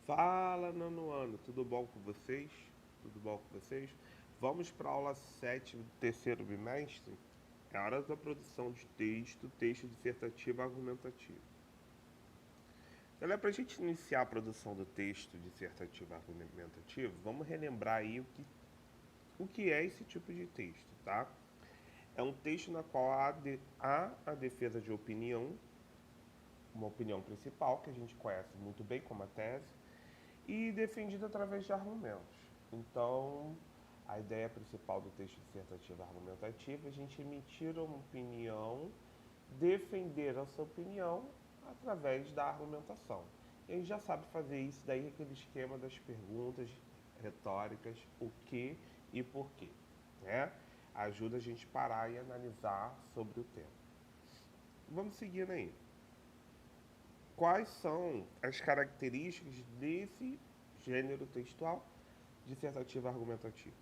Fala, nono ano, tudo bom com vocês? Tudo bom com vocês? Vamos para a aula 7 do terceiro bimestre? É a hora da produção de texto dissertativo e argumentativo. Então, para a gente iniciar a produção do texto dissertativo e argumentativo, vamos relembrar aí o que é esse tipo de texto, tá? É um texto na qual há a defesa de opinião, uma opinião principal, que a gente conhece muito bem como a tese, e defendido através de argumentos. Então, a ideia principal do texto dissertativo argumentativo é a gente emitir uma opinião, defender essa opinião através da argumentação. E a gente já sabe fazer isso daí, aquele esquema das perguntas retóricas, o que e por quê, né? Ajuda a gente a parar e analisar sobre o tema. Vamos seguindo aí. Quais são as características desse gênero textual dissertativo argumentativo?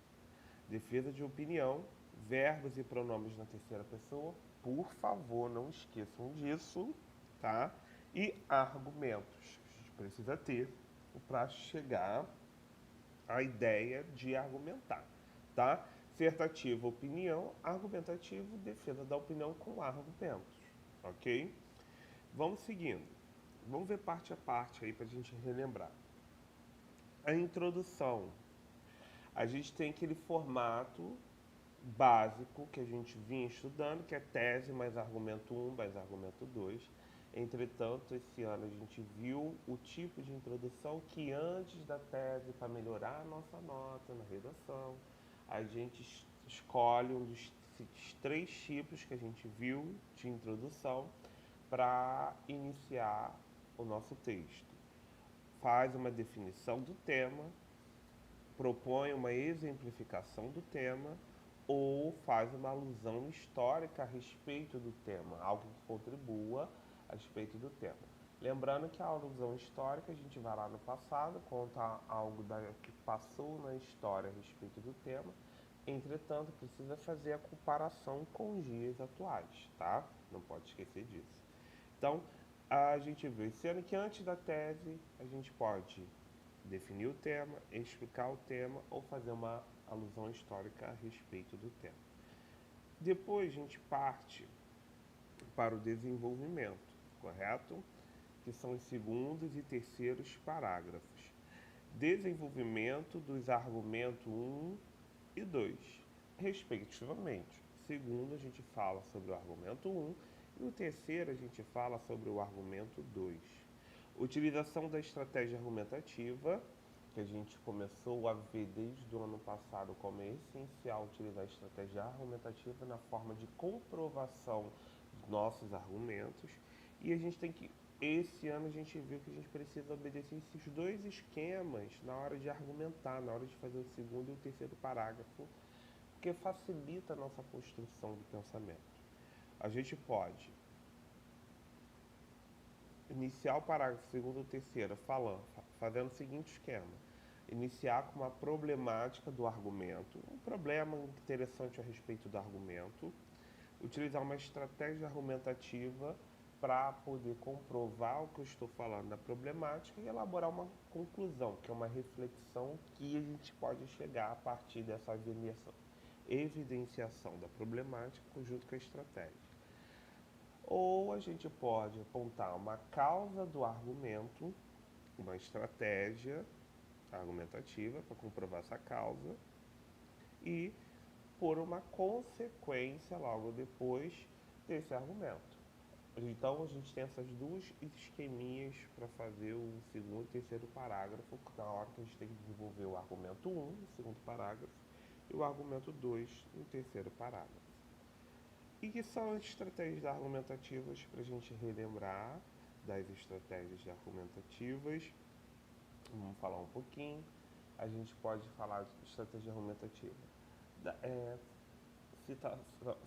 Defesa de opinião, verbos e pronomes na terceira pessoa. Por favor, não esqueçam disso, tá? E argumentos. A gente precisa ter para chegar à ideia de argumentar, tá? Dissertativo, opinião, argumentativo, defesa da opinião com argumentos, ok? Vamos seguindo. Vamos ver parte a parte aí para a gente relembrar. A introdução. A gente tem aquele formato básico que a gente vinha estudando, que é tese mais argumento 1 mais argumento 2. Entretanto, esse ano a gente viu o tipo de introdução que antes da tese, para melhorar a nossa nota na redação, a gente escolhe um dos três tipos que a gente viu de introdução para iniciar o nosso texto. Faz uma definição do tema, propõe uma exemplificação do tema ou faz uma alusão histórica a respeito do tema, algo que contribua a respeito do tema. Lembrando que a alusão histórica, a gente vai lá no passado, conta algo que passou na história a respeito do tema, entretanto, precisa fazer a comparação com os dias atuais, tá? Não pode esquecer disso. Então, a gente viu esse ano que antes da tese, a gente pode definir o tema, explicar o tema ou fazer uma alusão histórica a respeito do tema. Depois a gente parte para o desenvolvimento, correto? Que são os segundos e terceiros parágrafos. Desenvolvimento dos argumentos 1 e 2, respectivamente. Segundo, a gente fala sobre o argumento 1 e o terceiro, a gente fala sobre o argumento 2. Utilização da estratégia argumentativa, que a gente começou a ver desde o ano passado como é essencial utilizar a estratégia argumentativa na forma de comprovação dos nossos argumentos. E a gente tem que, esse ano a gente viu que a gente precisa obedecer esses dois esquemas na hora de argumentar, na hora de fazer o segundo e o terceiro parágrafo, porque facilita a nossa construção de pensamento. A gente pode iniciar o parágrafo segundo ou terceiro fazendo o seguinte esquema. Iniciar com uma problemática do argumento, um problema interessante a respeito do argumento, utilizar uma estratégia argumentativa para poder comprovar o que eu estou falando da problemática e elaborar uma conclusão, que é uma reflexão que a gente pode chegar a partir dessa evidenciação da problemática junto com a estratégia. Ou a gente pode apontar uma causa do argumento, uma estratégia argumentativa para comprovar essa causa e por uma consequência logo depois desse argumento. Então a gente tem essas duas esqueminhas para fazer o segundo e terceiro parágrafo, na hora que a gente tem que desenvolver o argumento 1 no segundo parágrafo e o argumento 2 no terceiro parágrafo. E que são as estratégias argumentativas para a gente relembrar das estratégias argumentativas. Vamos falar um pouquinho. A gente pode falar de estratégia argumentativa.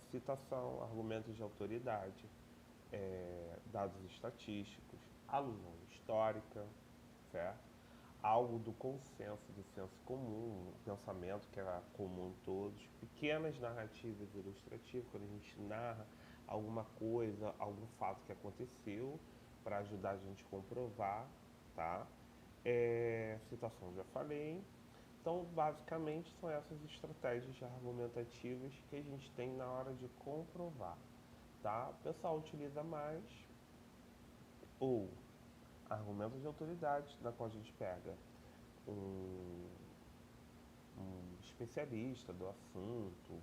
Citação, argumentos de autoridade, dados estatísticos, alusão histórica, certo? Algo do consenso, do senso comum, pensamento que é comum em todos, pequenas narrativas ilustrativas, quando a gente narra alguma coisa, algum fato que aconteceu, para ajudar a gente a comprovar, tá? Citação já falei. Então, basicamente, são essas estratégias argumentativas que a gente tem na hora de comprovar, tá? O pessoal utiliza mais ou argumentos de autoridade, na qual a gente pega um, um especialista do assunto,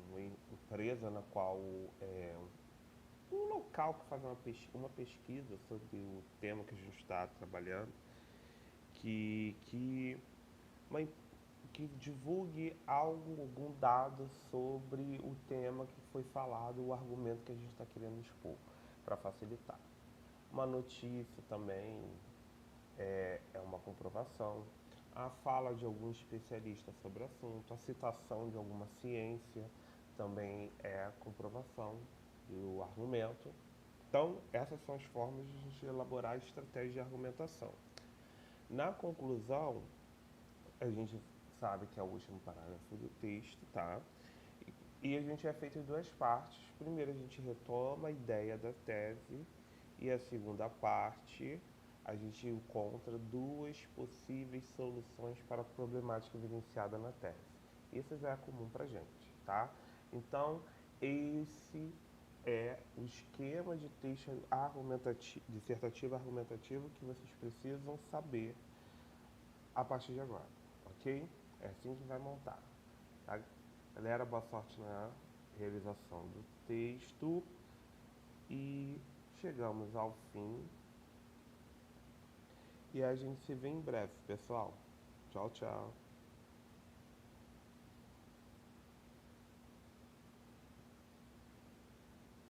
uma empresa na qual um local que faz uma pesquisa sobre o tema que a gente está trabalhando, que, uma, que divulgue algo, algum dado sobre o tema que foi falado, o argumento que a gente está querendo expor, para facilitar. Uma notícia também é uma comprovação. A fala de algum especialista sobre o assunto, a citação de alguma ciência também é a comprovação do argumento. Então, essas são as formas de a gente elaborar a estratégia de argumentação. Na conclusão, a gente sabe que é o último parágrafo do texto, tá? E a gente é feito em duas partes. Primeiro, a gente retoma a ideia da tese e a segunda parte, a gente encontra duas possíveis soluções para a problemática evidenciada na tese. Isso já é comum para a gente, tá? Então, esse é o esquema de texto argumentativo, dissertativo argumentativo que vocês precisam saber a partir de agora, ok? É assim que vai montar, tá? Galera, boa sorte na realização do texto e chegamos ao fim e a gente se vê em breve, pessoal. Tchau, tchau.